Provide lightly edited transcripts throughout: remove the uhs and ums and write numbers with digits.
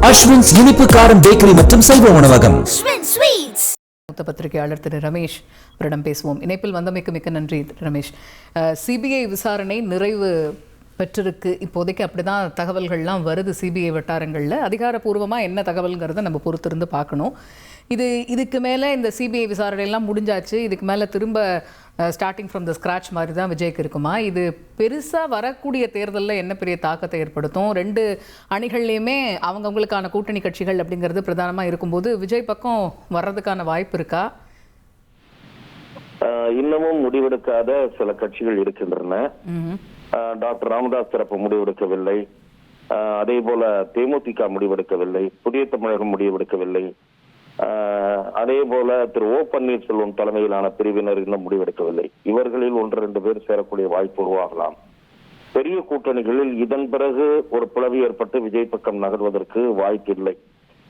அஸ்வின்ஸ் இனிப்பு காரம் பேக்கரி மற்றும் சைவ உணவகம். மூத்த பத்திரிகையாளர் திரு ரமேஷ் அவரிடம் பேசுவோம். இணைப்பில் வந்தமைக்கு மிக்க நன்றி ரமேஷ். சிபிஐ விசாரணை நிறைவு பெற்றிருக்கு. இப்போதைக்கு அப்படிதான் தகவல்கள்லாம் வருது சிபிஐ வட்டாரங்களில். அதிகாரப்பூர்வமாக என்ன தகவல்ங்கிறத நம்ம பொறுத்திருந்து பார்க்கணும். இதுக்கு மேலே இந்த சிபிஐ விசாரணையெல்லாம் முடிஞ்சாச்சு. இதுக்கு மேலே திரும்ப ஸ்டார்டிங் ஃப்ரம் த ஸ்க்ராட்ச் மாதிரி தான் விஜய்க்கு இருக்குமா? இது பெருசாக வரக்கூடிய தேர்தலில் என்ன பெரிய தாக்கத்தை ஏற்படுத்தும்? ரெண்டு அணிகள்லையுமே அவங்கவுங்களுக்கான கூட்டணி கட்சிகள் அப்படிங்கிறது பிரதானமாக இருக்கும்போது விஜய் பக்கம் வர்றதுக்கான வாய்ப்பு இருக்கா? இன்னமும் முடிவெடுக்காத சில கட்சிகள் இருக்கின்றன. டாக்டர் ராமதாஸ் தரப்பு முடிவெடுக்கவில்லை, அதே போல தேமுதிக முடிவெடுக்கவில்லை, புதிய தமிழகம் முடிவெடுக்கவில்லை, அதே போல திரு ஓ பன்னீர்செல்வம் தலைமையிலான பிரிவினர் இன்னும் முடிவெடுக்கவில்லை. இவர்களில் 1-2 பேர் சேரக்கூடிய வாய்ப்பு உருவாகலாம். பெரிய கூட்டணிகளில் இதன் பிறகு ஒரு பிளவு ஏற்பட்டு விஜய் பக்கம் நகர்வதற்கு வாய்ப்பு இல்லை.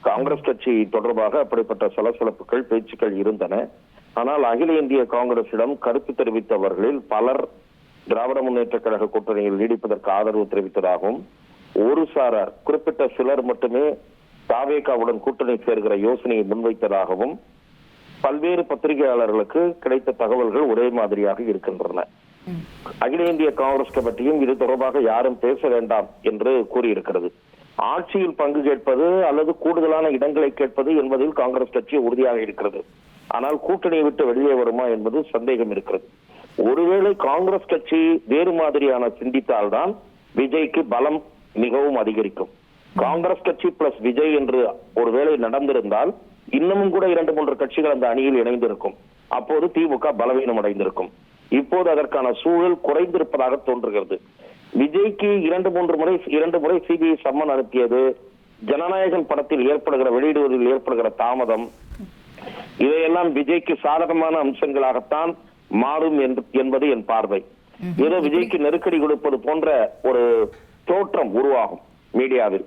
காங்கிரஸ் கட்சி தொடர்பாக அப்படிப்பட்ட சலசலப்புகள் பேச்சுக்கள் இருந்தன. ஆனால் அகில இந்திய காங்கிரசிடம் கருத்து தெரிவித்தவர்களில் பலர் திராவிட முன்னேற்ற கழக கூட்டணியில் நீடிப்பதற்கு ஆதரவு தெரிவித்ததாகவும், ஒரு சாரார் குறிப்பிட்ட சிலர் மட்டுமே தாவேகாவுடன் கூட்டணி சேர்கிற யோசனையை முன்வைத்ததாகவும் பல்வேறு பத்திரிகையாளர்களுக்கு கிடைத்த தகவல்கள் ஒரே மாதிரியாக இருக்கின்றன. அகில இந்திய காங்கிரஸ் கமிட்டியும் இது தொடர்பாக யாரும் பேச வேண்டாம் என்று கூறியிருக்கிறது. ஆட்சியில் பங்கு கேட்பது அல்லது கூடுதலான இடங்களை கேட்பது என்பதில் காங்கிரஸ் கட்சி உறுதியாக இருக்கிறது. ஆனால் கூட்டணியை விட்டு வெளியே வருமா என்பது சந்தேகம் இருக்கிறது. ஒருவேளை காங்கிரஸ் கட்சி வேறு மாதிரியான சிந்தித்தால்தான் விஜய்க்கு பலம் மிகவும் அதிகரிக்கும். காங்கிரஸ் கட்சி பிளஸ் விஜய் என்று ஒருவேளை நடந்திருந்தால் இன்னமும் கூட 2-3 கட்சிகள் அந்த அணியில் இணைந்திருக்கும். அப்போது திமுக பலவீனம் அடைந்திருக்கும். இப்போது அதற்கான சூழல் குறைந்திருப்பதாக தோன்றுகிறது. விஜய்க்கு 2 முறை சிபிஐ சம்மன் அனுப்பியது, ஜனநாயகன் படத்தில் ஏற்படுகிற வெளியிடுவதில் ஏற்படுகிற தாமதம், இதையெல்லாம் விஜய்க்கு சாதகமான அம்சங்களாகத்தான் மாறும் என்பது என் பார்வை. ஏதோ விஜய்க்கு நெருக்கடி கொடுப்பது போன்ற ஒரு தோற்றம் உருவாகும் மீடியாவில்.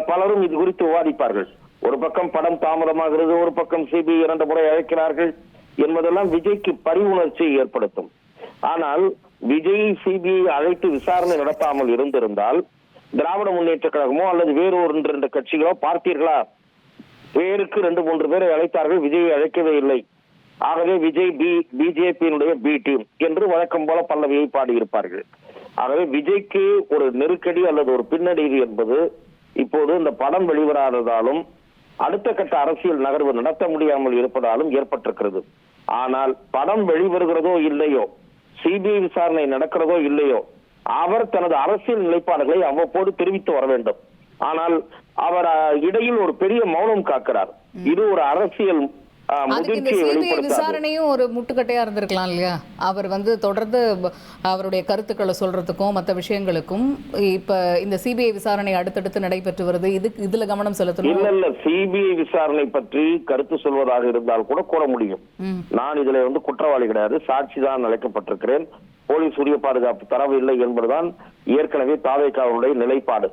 பலரும் இது குறித்து விவாதிப்பார்கள். ஒரு பக்கம் படம் தாமதமாகிறது, ஒரு பக்கம் சிபிஐ 2 முறை அழைக்கிறார்கள் என்பதெல்லாம் விஜய்க்கு பரிவுணர்ச்சியை ஏற்படுத்தும். ஆனால் விஜய் சிபிஐ அழைத்து விசாரணை நடத்தாமல் இருந்திருந்தால் திராவிட முன்னேற்ற கழகமோ அல்லது வேறு 1-2 கட்சிகளோ பார்த்தீர்களா, பேருக்கு 2-3 பேரை அழைத்தார்கள், விஜயை அழைக்கவே இல்லை, ஆகவே விஜய் பிஜேபியினுடைய பி டீம் என்று வழக்கம் போல பல்லவியை பாடியிருப்பார்கள். ஆகவே விஜய்க்கு ஒரு நெருக்கடி அல்லது ஒரு பின்னடைவு என்பது இப்போது இந்த படம் வெளிவராததாலும் அடுத்த கட்ட அரசியல் நகர்வு நடத்த முடியாமல் இருப்பதாலும் ஏற்பட்டிருக்கிறது. ஆனால் படம் வெளிவருகிறதோ இல்லையோ, சிபிஐ விசாரணை நடக்கிறதோ இல்லையோ, அவர் தனது அரசியல் நிலைப்பாடுகளை அவ்வப்போது தெரிவித்து வர வேண்டும். ஆனால் அவர் இடையில் ஒரு பெரிய மௌனம் காக்கிறார். இது ஒரு அரசியல் விசாரணையும் ஒரு முட்டுக்கட்டையா இருந்திருக்கலாம் இல்லையா? அவர் தொடர்ந்து அவருடைய கருத்துக்களை சொல்றதுக்கும் மற்ற விஷயங்களுக்கும் இப்ப இந்த சிபிஐ விசாரணை அடுத்தடுத்து நடைபெற்று வருது. இதுல கவனம் செலுத்தணும். இல்ல சிபிஐ விசாரணை பற்றி கருத்து சொல்வதாக இருந்தால் கூட கூற முடியும். நான் இதுல குற்றவாளி கிடையாது, சாட்சி தான் அழைக்கப்பட்டிருக்கிறேன், போலீஸ் உரிய பாதுகாப்பு தரவில்லை என்பதுதான் ஏற்கனவே தாவேகாவுடைய நிலைப்பாடு.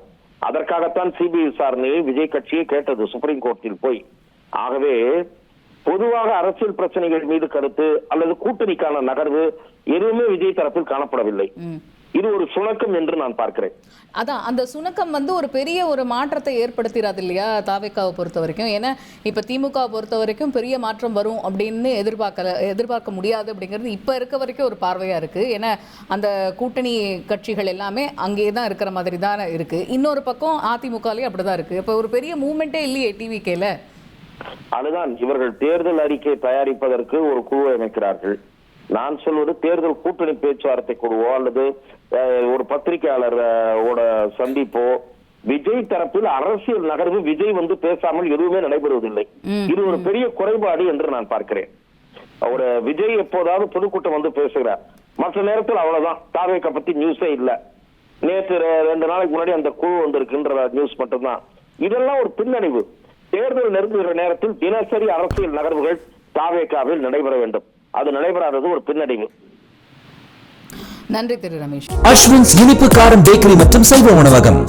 அதற்காகத்தான் சிபிஐ விசாரணையை விஜய் கட்சியை கேட்டது சுப்ரீம் கோர்ட்டில் போய். ஆகவே பொதுவாக அரசியல் பிரச்சனைகள் மீது கருத்து அல்லது கூட்டணிக்கான நகர்வு எதுவுமே விஜய் தரப்பில் காணப்படவில்லை. இது ஒரு சுணக்கம் என்று நான் பார்க்கிறேன். அதான் அந்த சுணக்கம் ஒரு பெரிய ஒரு மாற்றத்தை ஏற்படுத்திடாது இல்லையா தாவேகாவை பொறுத்த வரைக்கும்? ஏன்னா இப்ப திமுகவை பொறுத்த வரைக்கும் பெரிய மாற்றம் வரும் அப்படின்னு எதிர்பார்க்க முடியாது அப்படிங்கிறது இப்ப இருக்க வரைக்கும் ஒரு பார்வையா இருக்கு. ஏன்னா அந்த கூட்டணி கட்சிகள் எல்லாமே அங்கேயே தான் இருக்கிற மாதிரி தான் இருக்கு. இன்னொரு பக்கம் அதிமுகலயும் அப்படிதான் இருக்கு. இப்ப ஒரு பெரிய மூவ்மெண்டே இல்லையே டிவிகேல. அதுதான் இவர்கள் தேர்தல் அறிக்கை தயாரிப்பதற்கு ஒரு குழுவை அமைக்கிறார்கள். நான் சொல்வது தேர்தல் கூட்டணி பேச்சுவார்த்தை குழுவோ அல்லது ஒரு பத்திரிகையாளரோட சந்திப்போ. விஜய் தரப்பில் அரசியல் நகர்வு விஜய் பேசாமல் எதுவுமே நடைபெறுவதில்லை. இது ஒரு பெரிய குறைபாடு என்று நான் பார்க்கிறேன். ஒரு விஜய் எப்போதாவது பொதுக்கூட்டம் பேசுகிறார், மற்ற நேரத்தில் அவ்வளவுதான், தாவேகா பத்தி நியூஸே இல்ல. நேற்று 2 நாளைக்கு முன்னாடி அந்த குழு வந்திருக்குன்ற நியூஸ் மட்டும்தான். இதெல்லாம் ஒரு பின்னடைவு. தேர்தல் நெருங்குகிற நேரத்தில் தினசரி அரசியல் நகர்வுகள் தாவேகாவில் நடைபெற வேண்டும். அது நடைபெறாதது ஒரு பின்னடைவு. நன்றி திரு ரமேஷ். அஸ்வின்ஸ் இனிப்பு காரம் பேக்கரி மற்றும் சைவ உணவகம்.